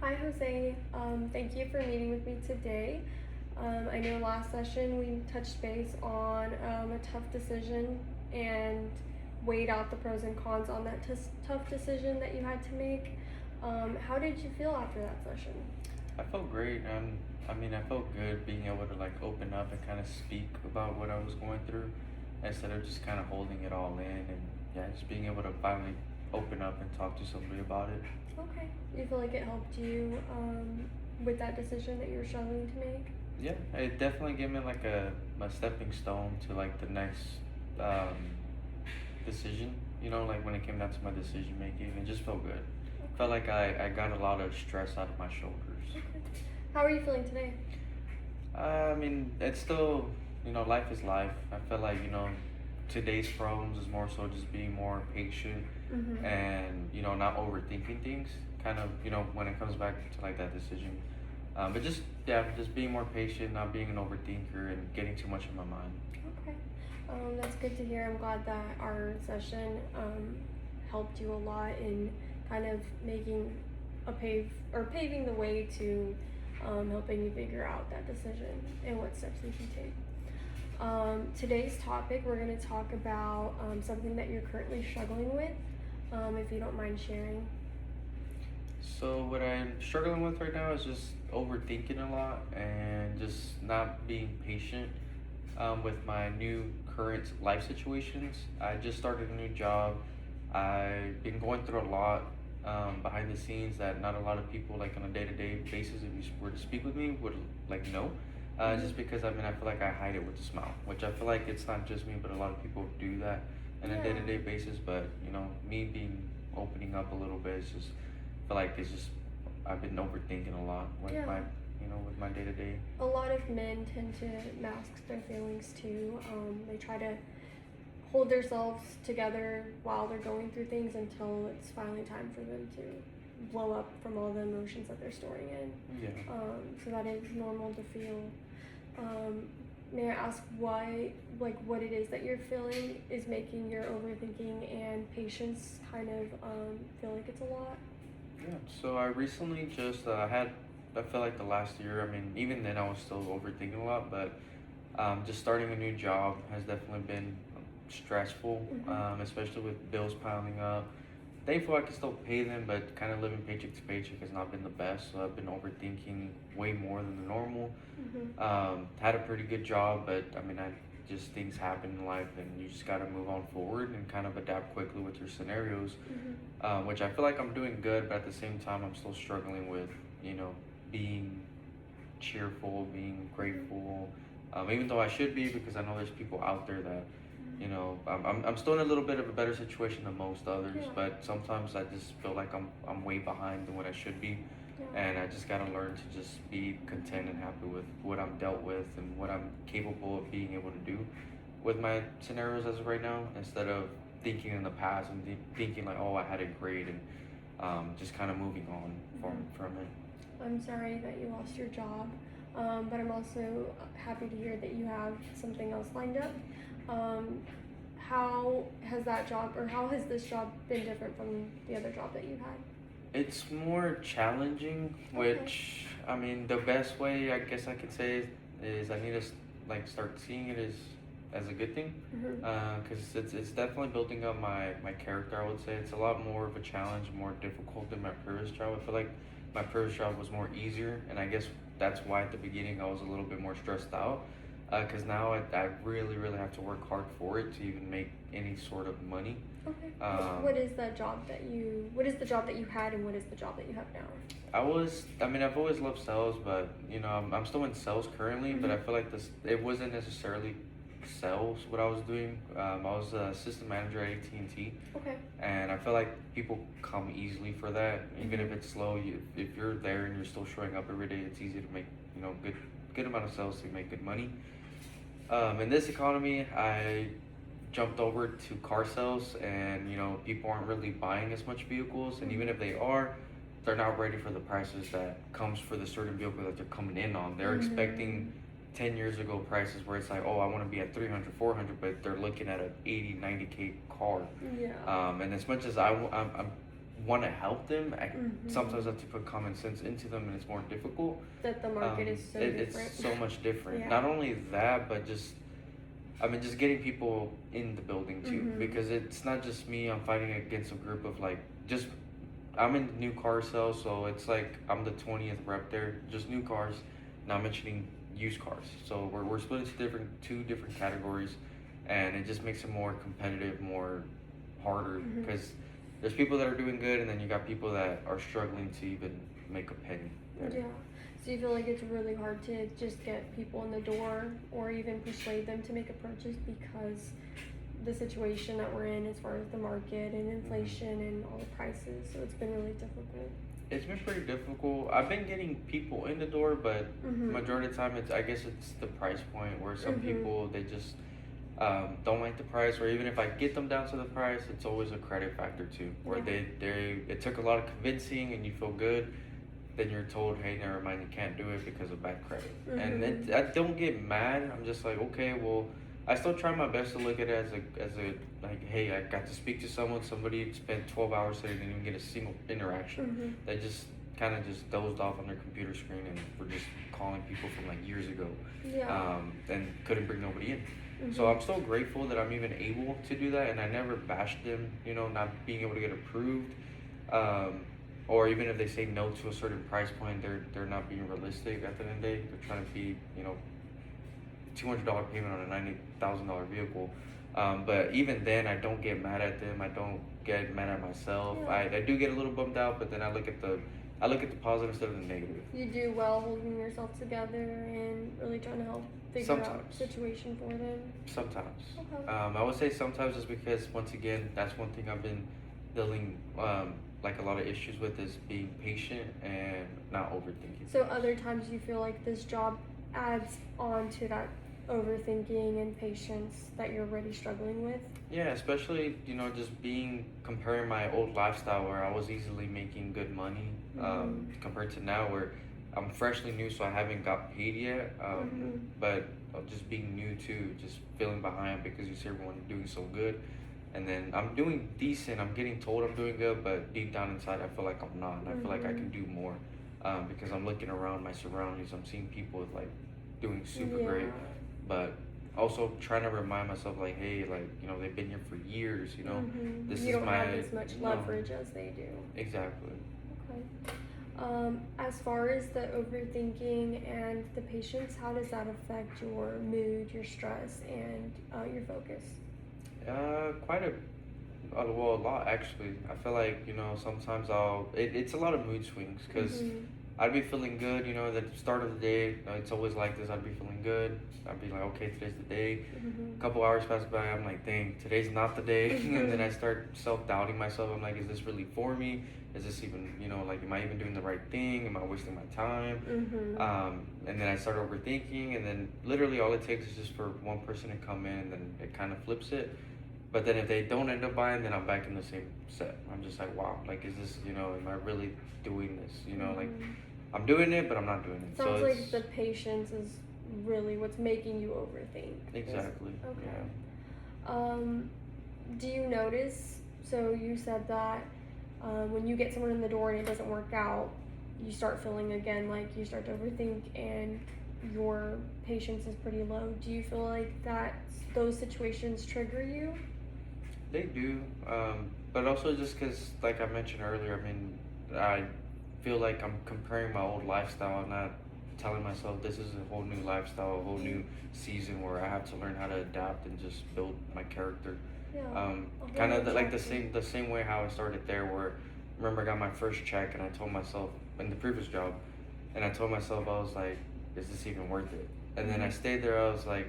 Hi, Jose. Thank you for meeting with me today. I know last session we touched base on a tough decision and weighed out the pros and cons on that tough decision that you had to make. How did you feel after that session? I felt great. I felt good being able to like open up and kind of speak about what I was going through instead of just kind of holding it all in, and yeah, just being able to finally open up and talk to somebody about it. Okay. You feel like it helped you with that decision that you were struggling to make? Yeah, it definitely gave me like a stepping stone to like the next um, decision. Like when it came down to my decision making, it just felt good. Felt like I got a lot of stress out of my shoulders. Okay. How are you feeling today? It's still, life is life. I feel like, today's problems is more so just being more patient Mm-hmm. and, not overthinking things, kind of, when it comes back to like that decision. But just, yeah, just being more patient, not being an overthinker and getting too much in my mind. Okay. That's good to hear. I'm glad that our session helped you a lot in kind of making paving the way to helping you figure out that decision and what steps you can take. Today's topic, we're going to talk about something that you're currently struggling with, if you don't mind sharing. So what I'm struggling with right now is just overthinking a lot and just not being patient with my new current life situations. I just started a new job. I've been going through a lot behind the scenes that not a lot of people, like on a day-to-day basis, if you were to speak with me, would like know. Just because I feel like I hide it with a smile, which I feel like it's not just me, but a lot of people do that on a Yeah. day-to-day basis. But me being opening up a little bit, it's just feel like it's just I've been overthinking a lot with Yeah. my day-to-day. A lot of men tend to mask their feelings too. They try to hold themselves together while they're going through things until it's finally time for them to blow up from all the emotions that they're storing in. Yeah. So that is normal to feel. May I ask why, like, what it is that you're feeling is making your overthinking and patience kind of feel like it's a lot? Yeah. So I recently just I feel like the last year. Even then I was still overthinking a lot, but just starting a new job has definitely been stressful, Mm-hmm. especially with bills piling up. Thankful I can still pay them, but kind of living paycheck to paycheck has not been the best. So I've been overthinking way more than the normal. Mm-hmm. Had a pretty good job, but I just things happen in life, and you just got to move on forward and kind of adapt quickly with your scenarios, Mm-hmm. which I feel like I'm doing good, but at the same time, I'm still struggling with, being cheerful, being grateful, even though I should be because I know there's people out there that, I'm still in a little bit of a better situation than most others, Yeah. but sometimes I just feel like I'm way behind than what I should be, Yeah. and I just gotta learn to just be content and happy with what I'm dealt with and what I'm capable of being able to do with my scenarios as of right now, instead of thinking in the past and thinking like, oh, I had it great, and just kind of moving on from it. I'm sorry that you lost your job, but I'm also happy to hear that you have something else lined up. Um, how has that job, or how has this job been different from the other job that you had? It's more challenging, Okay. which the best way I guess I could say is I need to like start seeing it as a good thing, Mm-hmm. because it's definitely building up my character. I would say it's a lot more of a challenge, more difficult than my previous job. I feel like my previous job was more easier, and I guess that's why at the beginning I was a little bit more stressed out. Because now I really really have to work hard for it to even make any sort of money. Okay. Um, What is the job that you? What is the job that you had, and what is the job that you have now? I've always loved sales, but I'm still in sales currently, but I Mm-hmm. feel like it wasn't necessarily sales what I was doing. I was a system manager at AT&T, Okay. and I feel like people come easily for that. Even Mm-hmm. if it's slow, if you're there and you're still showing up every day, it's easy to make, good amount of sales to make good money. In this economy, I jumped over to car sales, and people aren't really buying as much vehicles, and even if they are, they're not ready for the prices that comes for the certain vehicle that they're coming in on. They're Mm-hmm. expecting 10 years ago prices where it's like, oh, I want to be at 300, 400, but they're looking at an 80, 90K car. Yeah. And as much as I'm want to help them, I Mm-hmm. sometimes have to put common sense into them, and it's more difficult. That the market is so different. It's so much different. Yeah. Not only that, but just I mean, just getting people in the building too, Mhm. because it's not just me. I'm fighting against a group of like just. I'm in new car sales, so it's like I'm the 20th rep there, just new cars. Not mentioning used cars. So we're split into two different categories, and it just makes it more competitive, more harder Mhm. because there's people that are doing good, and then you got people that are struggling to even make a penny. Yeah. So you feel like it's really hard to just get people in the door or even persuade them to make a purchase because the situation that we're in as far as the market and inflation and all the prices. So it's been really difficult. It's been pretty difficult. I've been getting people in the door, but Mhm. majority of the time, I guess it's the price point where some Mhm. people they just don't like the price, or even if I get them down to the price, it's always a credit factor too, where Yeah. they it took a lot of convincing and you feel good, then you're told, hey, never mind, you can't do it because of bad credit. And Mhm. I don't get mad. I'm just like, okay, well, I still try my best to look at it as a like, hey, I got to speak to someone. Somebody spent 12 hours today, didn't even get a single interaction. Mhm. They just kind of just dozed off on their computer screen and were just calling people from like years ago, Yeah. and couldn't bring nobody in. So Mhm. I'm so grateful that I'm even able to do that, and I never bashed them, not being able to get approved, um, or even if they say no to a certain price point, they're not being realistic. At the end of the day, they're trying to be, $200 payment on a $90,000 vehicle. But even then, I don't get mad at them. I don't get mad at myself. Yeah. I do get a little bummed out, but then I look at the positive instead of the negative. You do well holding yourself together and really trying to help figure out Sometimes. situation for them. Sometimes. Okay. I would say sometimes just because once again, that's one thing I've been dealing like a lot of issues with is being patient and not overthinking. So things. other times you feel like this job adds on to that overthinking and patience that you're already struggling with. Yeah, especially just comparing my old lifestyle where I was easily making good money, Mhm. compared to now where I'm freshly new, so I haven't got paid yet. Mhm. But just being new too, just feeling behind because you see everyone doing so good, and then I'm doing decent. I'm getting told I'm doing good, but deep down inside, I feel like I'm not, and I feel like I can Mhm. do more, because I'm looking around my surroundings. I'm seeing people with like doing super Yeah. great, but also trying to remind myself like, hey, like they've been here for years. Mhm. This You is don't my have as much no, leverage as they do. exactly. Okay. As far as the overthinking and the patience, how does that affect your mood, your stress, and your focus? Quite a lot actually. I feel like sometimes it's a lot of mood swings because Mhm. I'd be feeling good, at the start of the day. It's always like this. I'd be feeling good. I'd be like, okay, today's the day. Mhm. A couple hours pass by. I'm like, dang, today's not the day. And then I Mhm. start self-doubting myself. I'm like, is this really for me? Is this even, like, am I even doing the right thing? Am I wasting my time? Mhm. And then I start overthinking. And then literally all it takes is just for one person to come in, and then it kind of flips it. But then if they don't end up buying, then I'm back in the same set. I'm just like, wow, like, is this, am I really doing this? Like, Mhm. I'm doing it, but I'm not doing it. Sounds So like it's the patience is really what's making you overthink. exactly. Okay. Yeah. Do you notice? So you said that when you get someone in the door and it doesn't work out, you start feeling again like you start to overthink and your patience is pretty low. Do you feel like that those situations trigger you? They do, but also just because, like I mentioned earlier, I mean, I feel like I'm comparing my old lifestyle. I'm not telling myself this is a whole new lifestyle, a whole new season where I have to learn how to adapt and just build my character. Yeah. A whole Kind of new like chapter. the same way how I started there, where remember I got my first check and I told myself in the previous job, and I told myself I was like, is this even worth it? And then I Mhm. stayed there. I was like,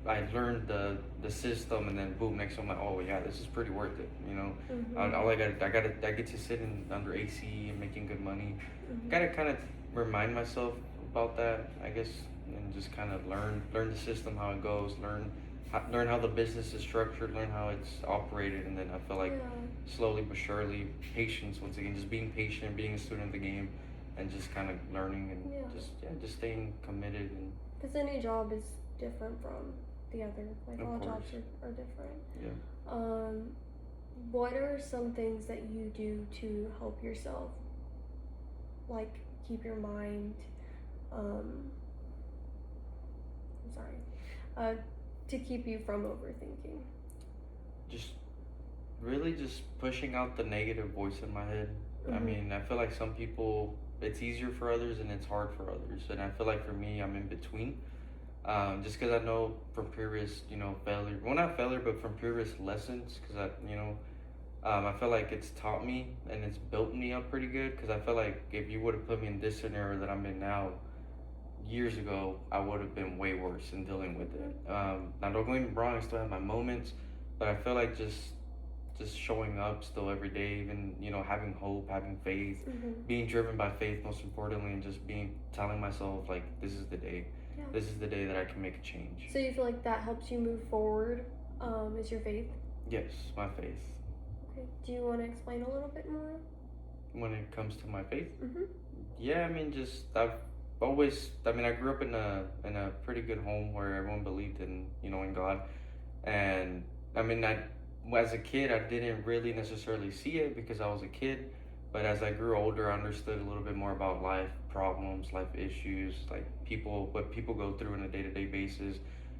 I learned the system, and then boom, next time I'm like, oh yeah, this is pretty worth it. Mhm. All I get to sit in under AC and making good money. Mhm. Gotta kind of remind myself about that, I guess, and just kind of learn the system, how it goes, learn how the business is structured, learn how it's operated, and then I feel like Yeah. slowly but surely, patience once again, just being patient, being a student of the game, and just kind of learning and Yeah. just staying committed and Because any job is different from the other. Like of all course, jobs are different. yeah. Um, What are some things that you do to help yourself, like keep your mind, um, I'm sorry, uh, to keep you from overthinking? Just really just pushing out the negative voice in my head. I Mm-hmm. mean, I feel like some people it's easier for others and it's hard for others, and I feel like for me, I'm in between. Just because I know from previous, failure, well, not failure, but from previous lessons, because I feel like it's taught me and it's built me up pretty good. Because I feel like if you would have put me in this scenario that I'm in now, years ago, I would have been way worse in dealing with it. Now, don't get me wrong, I still have my moments, but I feel like just showing up still every day, even having hope, having faith, Mm-hmm. being driven by faith, most importantly, and just telling myself like this is the day, Yeah. this is the day that I can make a change. So you feel like that helps you move forward, is your faith? Yes, my faith. Okay. Do you want to explain a little bit more? When it comes to my faith, Mm-hmm. yeah, I mean, just I've always, I mean, I grew up in a pretty good home where everyone believed in in God, and I mean, as a kid, I didn't really necessarily see it because I was a kid, but as I grew older, I understood a little bit more about life problems, life issues, like what people go through on a day to day basis,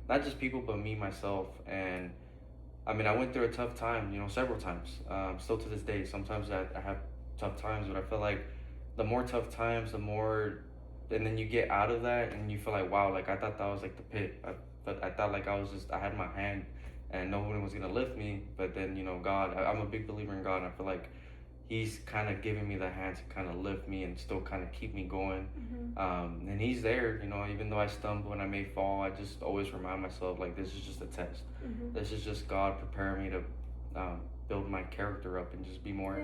not just people, but me myself, and I mean, I went through a tough time, several times. Still to this day, sometimes I have tough times, but I feel like the more tough times, the more, and then you get out of that, and you feel like, wow, like I thought that was like the pit. But I thought like I had my hand, and no one was gonna lift me. But then God, I'm a big believer in God, and I feel like He's kind of giving me the hand to kind of lift me and still kind of keep me going. Mm-hmm. And He's there, even though I stumble and I may fall, I just always remind myself like this is just a test. Mm-hmm. This is just God preparing me to build my character up and just be more,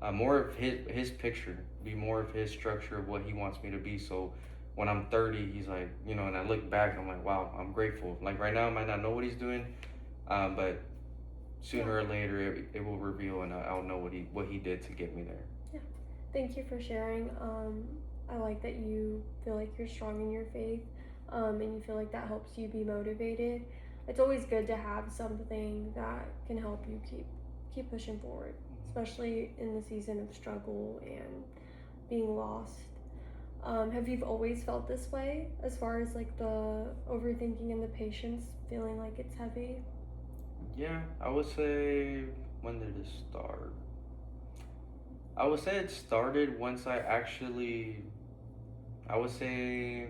Yeah. more of His picture, be more of His structure of what He wants me to be. So when I'm 30, He's like, and I look back, I'm like, wow, I'm grateful. Like right now, I might not know what He's doing, but sooner or later, it will reveal, and I'll know what he did to get me there. Yeah. Thank you for sharing. I like that you feel like you're strong in your faith, and you feel like that helps you be motivated. It's always good to have something that can help you keep pushing forward, especially in the season of struggle and being lost. Have you always felt this way as far as like the overthinking and the patience feeling like it's heavy? Yeah, I would say, when did it start? I would say it started once I would say,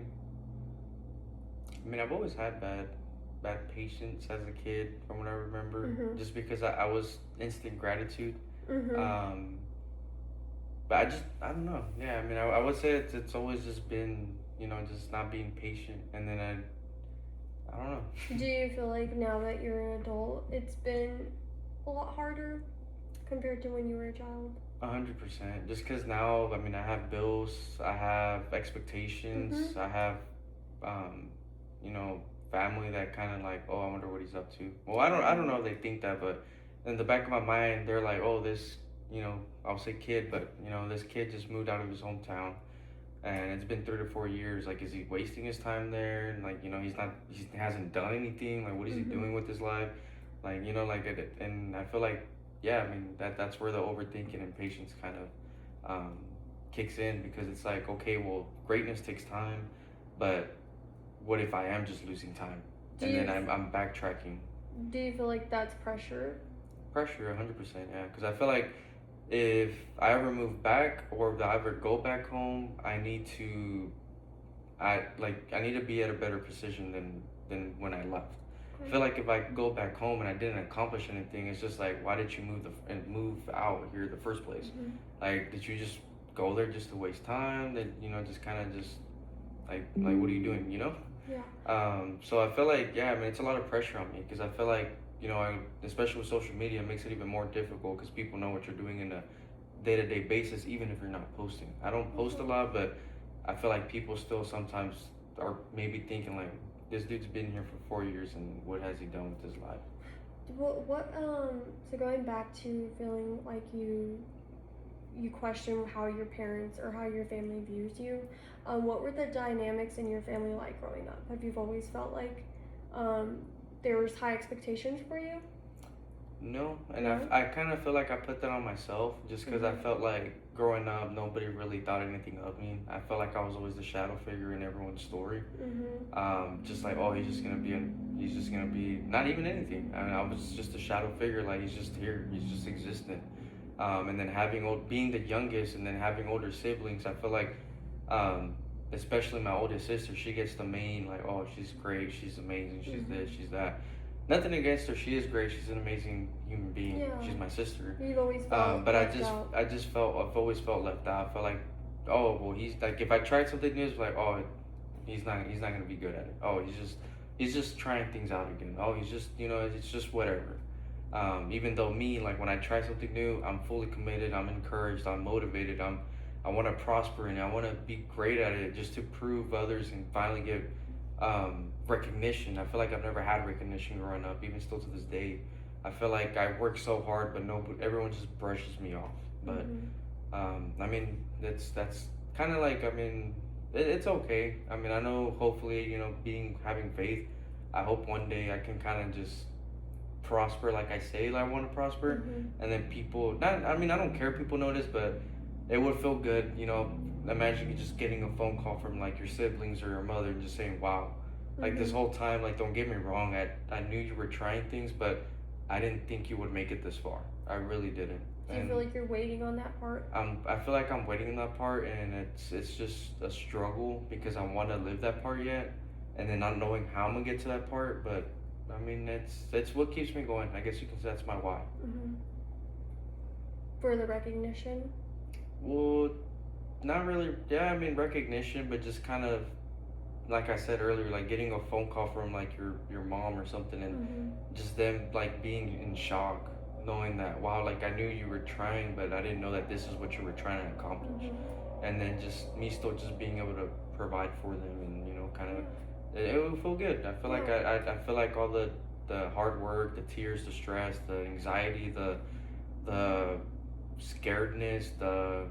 I mean, I've always had bad patience as a kid, from what I remember, Mm-hmm. just because I was instant gratitude. Mm-hmm. Um, but I don't know. Yeah, I mean, I would say it's always just been, just not being patient, and then I don't know. Do you feel like now that you're an adult, it's been a lot harder compared to when you were a child? 100%. Just because now, I mean, I have bills, I have expectations, Mm-hmm. I have, um, family that kind of like, oh, I wonder what he's up to. Well, I don't know if they think that, but in the back of my mind, they're like, oh, this, I'll say kid, but this kid just moved out of his hometown, and it's been 3 to 4 years. Like, is he wasting his time there? And like, he hasn't done anything. Like, what is he Mm-hmm. doing with his life? Like, and I feel like, yeah, I mean, that's where the overthinking and patience kind of kicks in, because it's like, okay, well, greatness takes time, but what if I am just losing time, Do and then you I'm backtracking? do you feel like that's pressure? Pressure, 100%, yeah, because I feel like if I ever move back or if I ever go back home, I need to be at a better position than when I left. I Okay. feel like if I go back home and I didn't accomplish anything, it's just like, why did you move out here in the first place? Mm-hmm. Like, did you just go there just to waste time? That just kind of just like what are you doing? Yeah. So I feel like, yeah, I mean, it's a lot of pressure on me, because I feel like especially with social media, it makes it even more difficult because people know what you're doing in a day to day basis, even if you're not posting. I don't post a Mm-hmm. lot, but I feel like people still sometimes are maybe thinking like, this dude's been here for 4 years, and what has he done with his life? So going back to feeling like you question how your parents or how your family views you, what were the dynamics in your family like growing up? Have you always felt like um, there was high expectations for you? No, and No? I kind of feel like I put that on myself just because I Mhm. felt like growing up, nobody really thought anything of me. I felt like I was always the shadow figure in everyone's story. Mhm. Just like, oh, he's just gonna be not even anything. I mean, I was just a shadow figure, like he's just here, he's just existent. And then being the youngest, and then having older siblings, I feel like, um, especially my oldest sister, she gets the main like, oh, she's great, she's amazing, she's this, Mhm. she's that. Nothing against her, she is great, she's an amazing human being, Yeah. she's my sister. You've always felt But left out. I just felt I've always felt left out. I felt like, oh well, he's like if I tried something new, it's like, oh, he's not gonna be good at it. Oh, he's just trying things out again. Oh, he's just it's just whatever. Even though me, like when I try something new, I'm fully committed. I'm encouraged. I'm motivated. I want to prosper and I want to be great at it just to prove others and finally get recognition. I feel like I've never had recognition growing up, even still to this day. I feel like I work so hard, but no, everyone just brushes me off. But Mhm. I mean, that's kind of like, I mean, it's okay. I mean, I know hopefully, being having faith, I hope one day I can kind of just prosper like I say I want to prosper, Mhm. and then people not. I mean, I don't care if people notice, but it would feel good. Imagine you just getting a phone call from like your siblings or your mother and just saying, "Wow." Like this Mhm. whole time, like don't get me wrong, I knew you were trying things, but I didn't think you would make it this far. I really didn't. Do you feel And like you're waiting on that part? I feel like I'm waiting in that part, and it's just a struggle because I want to live that part yet, and then not knowing how I'm gonna get to that part. But I mean, it's what keeps me going. I guess you can say that's my why. Mhm. For the recognition? Well, not really. Yeah, I mean recognition, but just kind of like I said earlier, like getting a phone call from like your mom or something, and Mhm. just them like being in shock, knowing that wow, like I knew you were trying, but I didn't know that this is what you were trying to accomplish. Mhm. And then just me still just being able to provide for them, and kind of Yeah. it would feel good. I feel like Yeah. I feel like all the hard work, the tears, the stress, the anxiety, the scaredness, the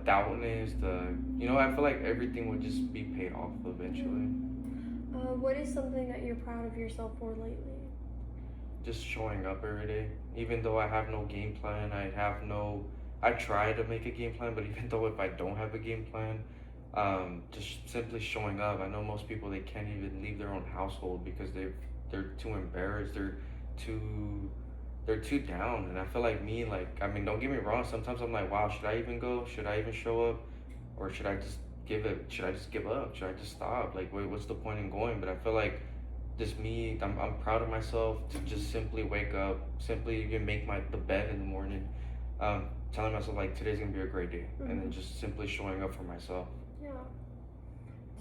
doubtness, I feel like everything would just be paid off eventually. Mhm. What is something that you're proud of yourself for lately? Just showing up every day, even though I have no game plan. I try to make a game plan, but even though if I don't have a game plan, just simply showing up. I know most people, they can't even leave their own household because they're too embarrassed. Too they're too down, and I feel like me, like, I mean, don't get me wrong, sometimes I'm like, wow, should I even go, should I even show up, or should I just give up, should I just stop, like, what's the point in going? But I feel like just me, I'm proud of myself to just simply wake up, simply even make the bed in the morning, telling myself like today's gonna be a great day, and then Mhm. just simply showing up for myself. Yeah.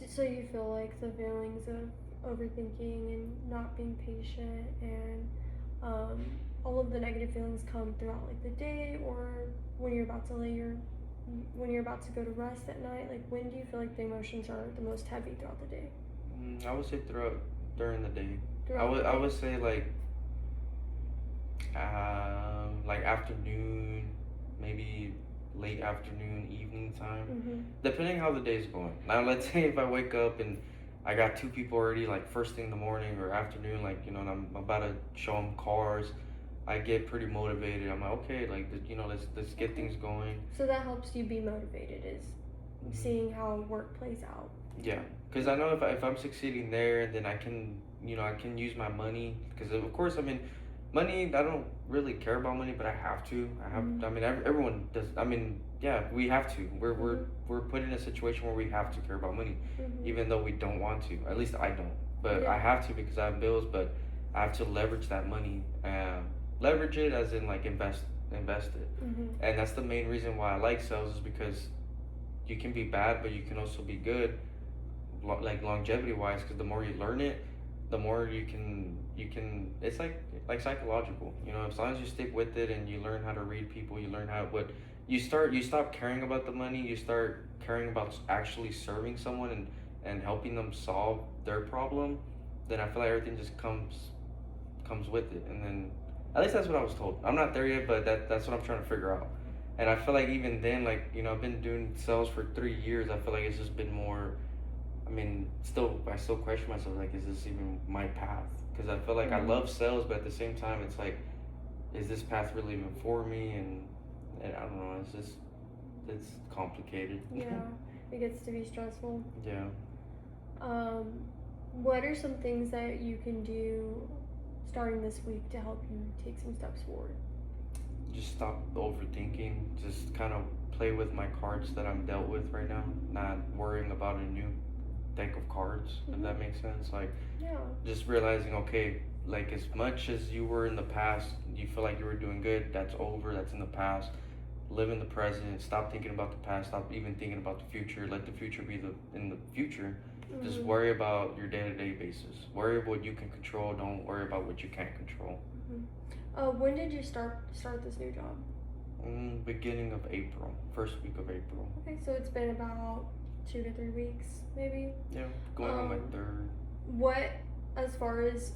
So you feel like the feelings of overthinking and not being patient and um, all of the negative feelings come throughout like the day or when you're about to when you're about to go to rest at night. Like when do you feel like the emotions are the most heavy throughout the day? I would say during the day. Throughout the I day. would say like afternoon, maybe late afternoon, evening time, Mhm. depending how the day's going. Now, let's say if I wake up and I got two people already, like first thing in the morning or afternoon, like and I'm about to show them cars, I get pretty motivated. I'm like, okay, like let's get Okay. things going. So that helps you be motivated is Hmm. seeing how work plays out. Yeah, because I know if I'm succeeding there, then I can I can use my money. Because of course, I mean, money. I don't really care about money, but I have to. Mhm. I mean, everyone does. I mean, yeah, we have to. Mhm. We're put in a situation where we have to care about money, Mhm. even though we don't want to. At least I don't. But I Yeah. have to because I have bills. But I have to leverage that money. Leverage it as in like invest it, Mhm. and that's the main reason why I like sales is because you can be bad, but you can also be good like longevity wise, because the more you learn it, the more you can it's like psychological, as long as you stick with it and you learn how to read people, you learn how what you stop caring about the money, you start caring about actually serving someone and helping them solve their problem. Then I feel like everything just comes with it, and then at least that's what I was told. I'm not there yet, but that's what I'm trying to figure out. And I feel like even then, like, I've been doing sales for 3 years. I feel like it's just been more. I mean, I still question myself, like, is this even my path? Because I feel like I Mhm. love sales, but at the same time, it's like is this path really even for me? And I don't know. It's complicated. Yeah, it gets to be stressful. Yeah. What are some things that you can do starting this week to help you take some steps forward? Just stop overthinking. Just kind of play with my cards that I'm dealt with right now. Not worrying about a new deck of cards, if that makes sense. Like, Yeah. just realizing, okay, like as much as you were in the past, you feel like you were doing good, that's over, that's in the past. Live in the present, stop thinking about the past, stop even thinking about the future, let the future be in the future. Just Mhm. worry about your day-to-day basis. Worry about what you can control, don't worry about what you can't control. When did you start this new job? Beginning of April, first week of April. Okay, so it's been about 2 to 3 weeks, maybe. Yeah, going on my third. What, as far as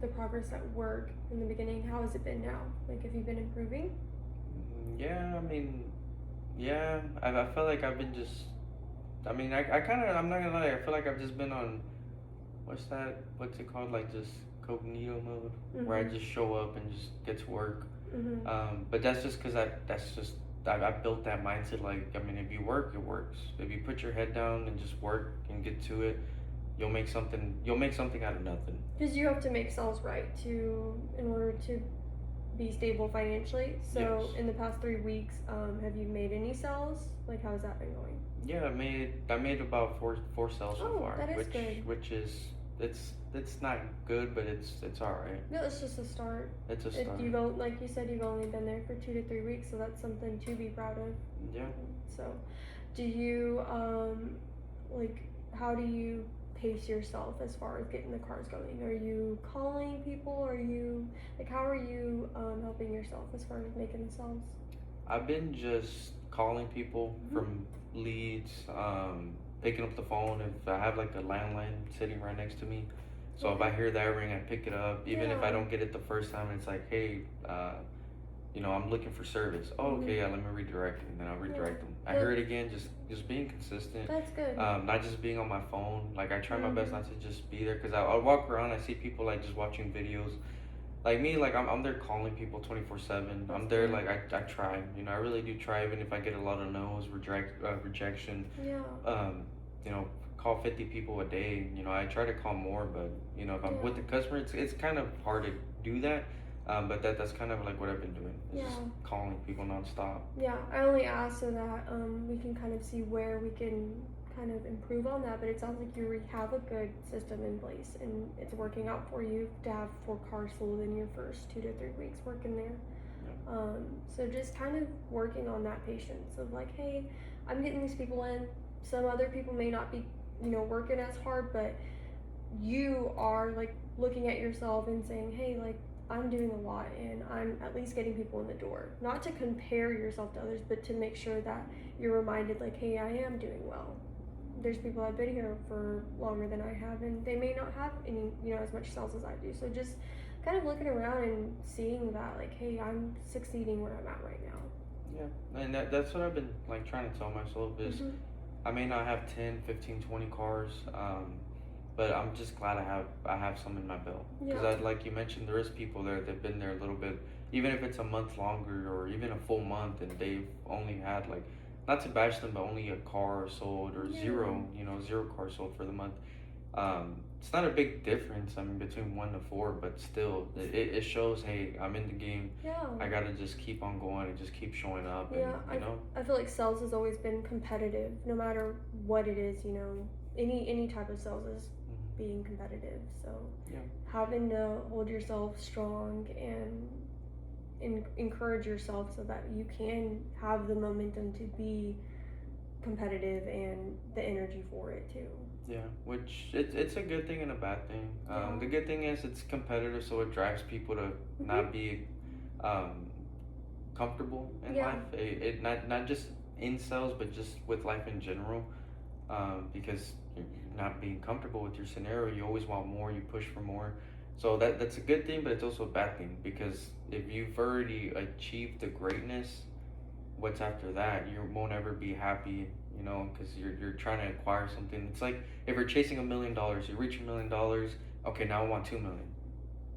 the progress at work in the beginning, how has it been now? Like, have you been improving? Yeah, I mean, yeah, I feel like I've been just, I mean, I kind of, I'm not gonna lie, I feel like I've just been on, what's it called, like just cognito mode, where I just show up and just get to work. But that's just because I built that mindset, like, I mean, if you work, it works. If you put your head down and just work and get to it, you'll make something out of nothing. Because you have to make sales right in order to be stable financially. So Yes. in the past 3 weeks, have you made any sales? Like, how's that been going? Yeah, I made about four sales so Oh, far, that is good. which is it's not good, but it's all right. No, it's just a start. It's a start. Like you said, you've only been there for 2 to 3 weeks, so that's something to be proud of. Yeah. So, do you like, how do you pace yourself as far as getting the cars going? Are you calling people? Are you like, how are you helping yourself as far as making the sales? I've been just calling people from leads, picking up the phone if I have like a landline sitting right next to me. So if I hear that ring, I pick it up. Even if I don't get it the first time, it's like, hey, I'm looking for service. Oh, okay, yeah, let me redirect, and then I'll redirect them. I hear it again, just being consistent. That's good. Not just being on my phone. Like I try my best not to just be there, because I'll walk around, I see people like just watching videos. Like me, like I'm there calling people 24/7. I'm there, like I try. I really do try, even if I get a lot of no's, rejection. Yeah. Call 50 people a day. I try to call more, but if I'm with the customer, it's kind of hard to do that. But that's kind of like what I've been doing. Is just calling people nonstop. Yeah, I only asked so that we can kind of see where we can kind of improve on that, but it sounds like you have a good system in place and it's working out for you to have 4 cars sold in your first 2 to 3 weeks working there. So just kind of working on that patience of like, hey, I'm getting these people in. Some other people may not be, working as hard, but you are like looking at yourself and saying, hey, like, I'm doing a lot and I'm at least getting people in the door. Not to compare yourself to others, but to make sure that you're reminded, like, hey, I am doing well. There's people I've been here for longer than I have, and they may not have any, as much sales as I do. So just kind of looking around and seeing that, like, hey, I'm succeeding where I'm at right now. Yeah, and that's what I've been like trying to tell myself is I may not have 10, 15, 20 cars, but I'm just glad I have some in my belt. Because like you mentioned, there is people there that've been there a little bit, even if it's a month longer or even a full month, and they've only had like, not to bash them, but only a car sold or zero cars sold for the month. It's not a big difference, I mean, between 1 to 4, but still, it shows, hey, I'm in the game. Yeah. I gotta just keep on going and just keep showing up. Yeah, and, I feel like sales has always been competitive, no matter what it is. Any type of sales is being competitive. So having to hold yourself strong and encourage yourself so that you can have the momentum to be competitive and the energy for it too. Yeah, which it's a good thing and a bad thing. The good thing is it's competitive, so it drives people to not be comfortable in life. It not just in sales, but just with life in general. Because you're not being comfortable with your scenario, you always want more. You push for more. So that's a good thing, but it's also a bad thing, because if you've already achieved the greatness, what's after that? You won't ever be happy. Because you're trying to acquire something. It's like if you're chasing $1 million, you reach $1 million. Okay, now I want 2 million,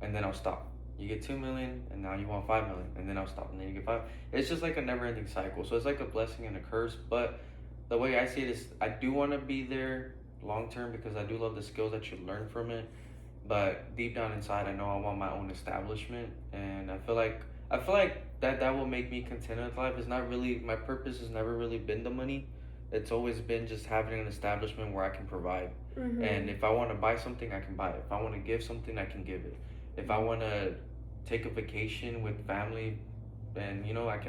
and then I'll stop. You get 2 million, and now you want 5 million, and then I'll stop, and then you get five. It's just like a never-ending cycle. So it's like a blessing and a curse. But the way I see it is, I do want to be there long term because I do love the skills that you learn from it. But deep down inside, I know I want my own establishment, and I feel like that will make me content with life. It's not really my purpose. Has never really been the money. It's always been just having an establishment where I can provide. And if I want to buy something, I can buy it. If I want to give something, I can give it. If I want to take a vacation with family, then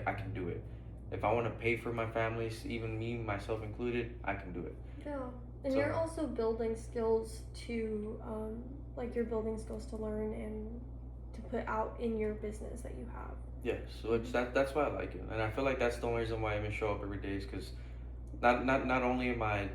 I can do it. If I want to pay for my families, even me myself included, I can do it. Yeah. And So you're also building skills to, like you're building skills to learn and to put out in your business that you have. yeah, so that's why I like it, and I feel like that's the only reason why I even show up every day is because not only am I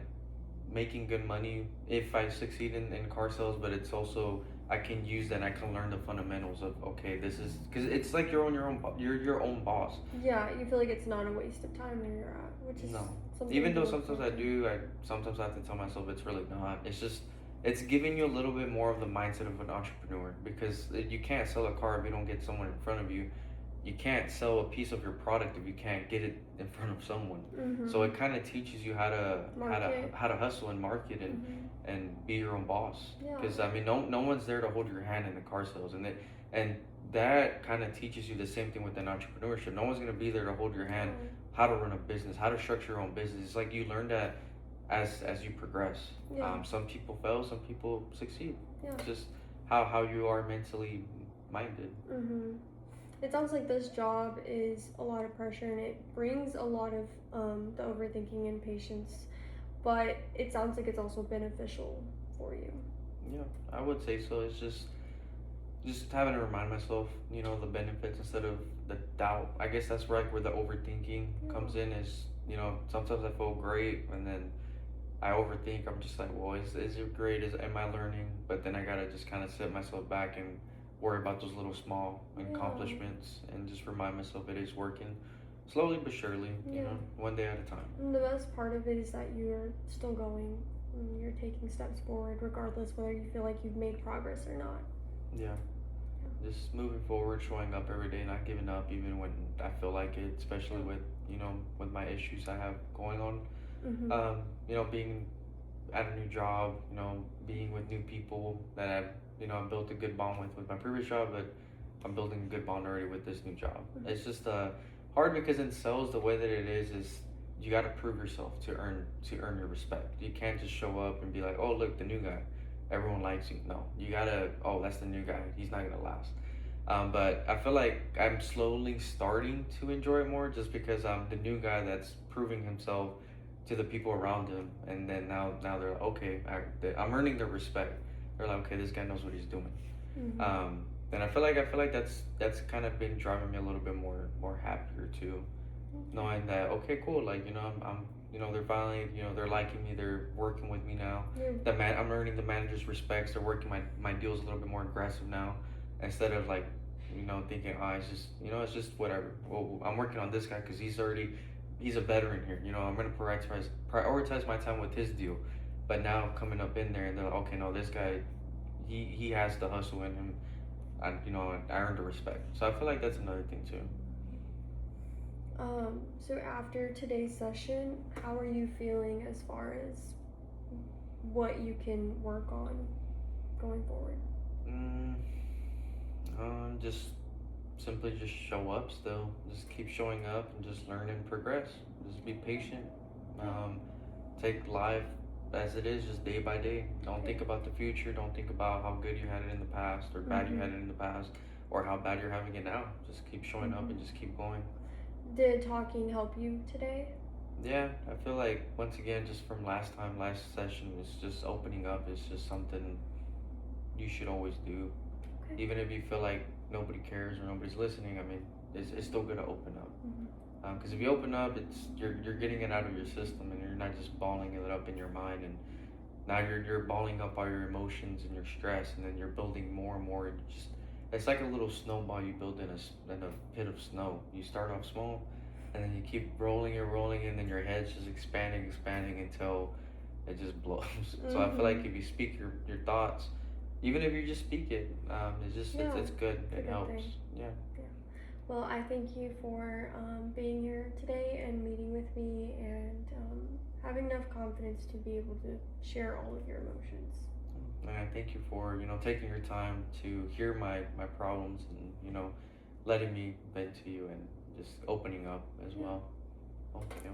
making good money if I succeed in car sales, but it's also I can use that. And I can learn the fundamentals of okay, this is because it's like you're your own boss. Yeah, you feel like it's not a waste of time where you're at, which is No, something even to though look sometimes I forward to. do, I sometimes I have to tell myself it's really not. It's just it's giving you a little bit more of the mindset of an entrepreneur because you can't sell a car if you don't get someone in front of you. You can't sell a piece of your product if you can't get it in front of someone. So it kind of teaches you how to Market. how to hustle and market and be your own boss. Yeah. Because I mean, no one's there to hold your hand in the car sales, and that kind of teaches you the same thing with an entrepreneurship. No one's gonna be there to hold your hand, how to run a business, how to structure your own business. It's like you learn that as you progress. Yeah. Some people fail, some people succeed. Yeah. It's just how you are mentally minded. It sounds like this job is a lot of pressure and it brings a lot of the overthinking and patience, but it sounds like it's also beneficial for you. Yeah, I would say so. It's just having to remind myself, the benefits instead of the doubt. I guess that's where the overthinking comes in. Is sometimes I feel great and then I overthink. I'm just like, well, is it great? Am I learning? But then I gotta just kind of sit myself back and worry about those little small accomplishments and just remind myself it is working slowly but surely. One day at a time. And the best part of it is that you're still going. And you're taking steps forward, regardless whether you feel like you've made progress or not. Yeah. Just moving forward, showing up every day, not giving up even when I feel like it, especially with with my issues I have going on. Being at a new job, being with new people that I've built a good bond with my previous job, but I'm building a good bond already with this new job. It's just hard because in sales the way that it is you got to prove yourself to earn your respect. You can't just show up and be like, oh look, the new guy, everyone likes you. No, you gotta, oh, that's the new guy, he's not gonna last. But I feel like I'm slowly starting to enjoy it more just because I'm the new guy that's proving himself to the people around him, and then now they're like, okay, I'm earning their respect. They're like, okay, this guy knows what he's doing. And I feel like that's kind of been driving me a little bit more happier too, knowing that okay, cool, like I'm they're finally they're liking me, they're working with me now. I'm earning the manager's respects. They're working my deals a little bit more aggressive now, instead of like thinking it's just whatever. Well, I'm working on this guy because he's a veteran here. I'm gonna prioritize my time with his deal. But now coming up in there and they're like, okay, no, this guy, he has the hustle in him. I earned the respect. So I feel like that's another thing too. So after today's session, how are you feeling as far as what you can work on going forward? Just simply just show up still. Just keep showing up and just learn and progress. Just be patient. Take life as it is, just day by day. Don't think about the future. Don't think about how good you had it in the past or bad you had it in the past or how bad you're having it now. Just keep showing up and just keep going. Did talking help you today? Yeah, I feel like once again, just from last session, it's just opening up. It's just something you should always do. Okay. Even if you feel like nobody cares or nobody's listening, I mean, it's still gonna open up. Because if you open up, you're getting it out of your system, and you're not just balling it up in your mind, and now you're balling up all your emotions and your stress, and then you're building more and more. It's like a little snowball you build in a pit of snow. You start off small, and then you keep rolling and then your head's just expanding until it just blows. So I feel like if you speak your thoughts, even if you just speak it, it's just Yeah, it's good. it's a It good helps. thing. Yeah. Well, I thank you for being here today and meeting with me and having enough confidence to be able to share all of your emotions. And I thank you for taking your time to hear my problems and letting me vent to you and just opening up as Yeah. well. Okay.